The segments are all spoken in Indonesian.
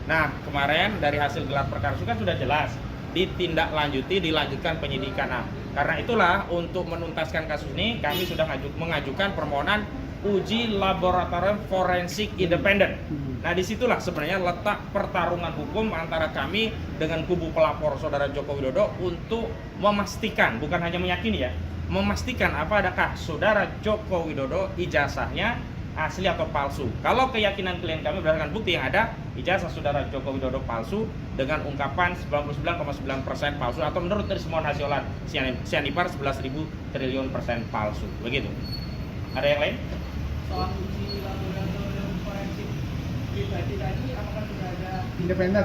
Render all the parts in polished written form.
Nah, kemarin dari hasil gelar perkara itu kan sudah jelas dilanjutkan penyidikan. Nah, karena itulah untuk menuntaskan kasus ini kami sudah mengajukan permohonan uji laboratorium forensik independen. Nah, disitulah sebenarnya letak pertarungan hukum antara kami dengan kubu pelapor saudara Joko Widodo untuk memastikan, bukan hanya meyakini ya, memastikan apakah saudara Joko Widodo ijazahnya asli atau palsu. Kalau keyakinan klien kami berdasarkan bukti yang ada, ijazah saudara Joko Widodo palsu dengan ungkapan 99,9% palsu, atau menurut Trismon Hasiolan Sianipar 11.000 triliun persen palsu. Begitu. Ada yang lain? Soal uji laboratorium forensik pribadi tadi, apakah sudah ada Independen.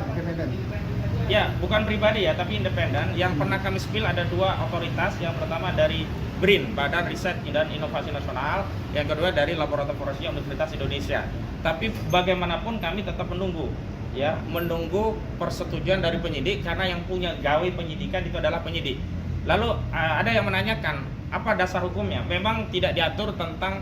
Ya, bukan pribadi ya, tapi independen. Yang pernah kami spill ada dua otoritas. Yang pertama dari BRIN, Badan Riset dan Inovasi Nasional. Yang kedua dari Laboratorium Forensik Universitas Indonesia. Tapi bagaimanapun kami tetap menunggu persetujuan dari penyidik, karena yang punya gawe penyidikan itu adalah penyidik. Lalu ada yang menanyakan apa dasar hukumnya. Memang tidak diatur tentang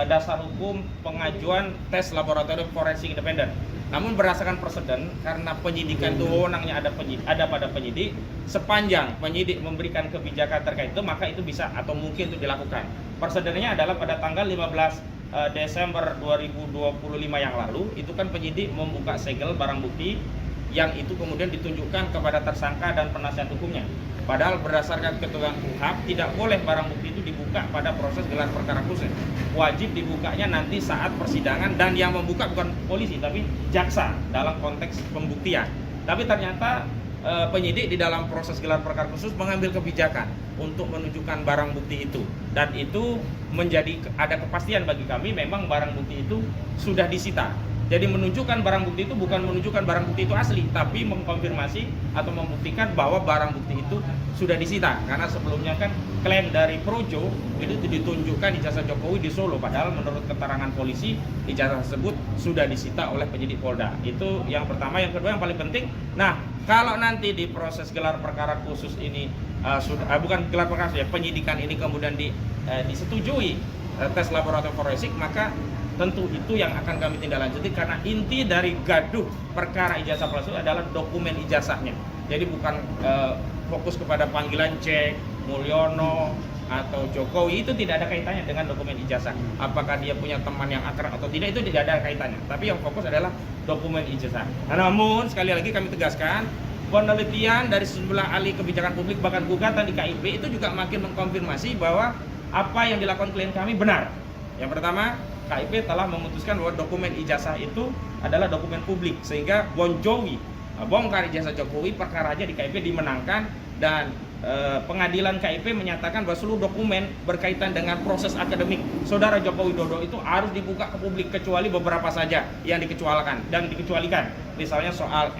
dasar hukum pengajuan tes laboratorium forensik independen. Namun berdasarkan presiden, karena penyidikan itu wewenangnya ada pada penyidik, sepanjang penyidik memberikan kebijakan terkait itu, maka itu bisa atau mungkin itu dilakukan. Presidennya adalah pada tanggal 15 Desember 2025 yang lalu, itu kan penyidik membuka segel barang bukti yang itu kemudian ditunjukkan kepada tersangka dan penasihat hukumnya. Padahal berdasarkan ketentuan KUHP tidak boleh barang bukti itu dibuka pada proses gelar perkara khusus. Wajib dibukanya nanti saat persidangan, dan yang membuka bukan polisi tapi jaksa dalam konteks pembuktian. Tapi ternyata penyidik di dalam proses gelar perkara khusus mengambil kebijakan untuk menunjukkan barang bukti itu, dan itu menjadi ada kepastian bagi kami memang barang bukti itu sudah disita. Jadi menunjukkan barang bukti itu bukan menunjukkan barang bukti itu asli, tapi mengkonfirmasi atau membuktikan bahwa barang bukti itu sudah disita. Karena sebelumnya kan klaim dari Projo itu ditunjukkan ijazah Jokowi di Solo, padahal menurut keterangan polisi ijazah tersebut sudah disita oleh penyidik Polda. Itu yang pertama. Yang kedua yang paling penting, nah kalau nanti di proses gelar perkara khusus ini bukan gelar perkara ya, penyidikan ini kemudian disetujui tes laboratorium forensik, maka tentu itu yang akan kami tindak lanjuti, karena inti dari gaduh perkara ijazah palsu adalah dokumen ijazahnya. Jadi bukan fokus kepada panggilan cek Mulyono atau Jokowi, itu tidak ada kaitannya dengan dokumen ijazah. Apakah dia punya teman yang akrab atau tidak, itu tidak ada kaitannya. Tapi yang fokus adalah dokumen ijazah. Nah, namun sekali lagi kami tegaskan, penelitian dari sejumlah ahli kebijakan publik bahkan gugatan di KIP itu juga makin mengkonfirmasi bahwa apa yang dilakukan klien kami benar. Yang pertama, KIP telah memutuskan bahwa dokumen ijazah itu adalah dokumen publik, sehingga bongkar ijazah Jokowi, perkaranya di KIP dimenangkan, dan pengadilan KIP menyatakan bahwa seluruh dokumen berkaitan dengan proses akademik saudara Joko Widodo itu harus dibuka ke publik, kecuali beberapa saja yang dikecualikan. Misalnya soal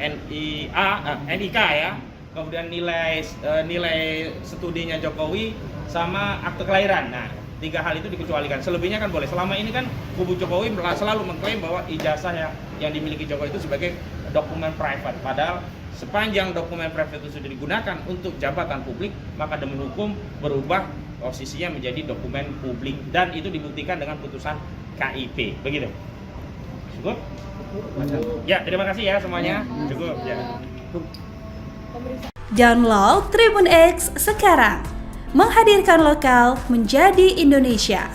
NIK ya, kemudian nilai studinya Jokowi sama akte kelahiran. Nah, 3 hal itu dikecualikan. Selebihnya kan boleh. Selama ini kan kubu Jokowi selalu mengklaim bahwa ijazah yang dimiliki Jokowi itu sebagai dokumen private. Padahal sepanjang dokumen private itu sudah digunakan untuk jabatan publik, maka demi hukum berubah posisinya menjadi dokumen publik, dan itu dibuktikan dengan putusan KIP. Begitu. Cukup? Ya, terima kasih ya semuanya. Cukup ya. Download Tribun X sekarang. Menghadirkan lokal menjadi Indonesia.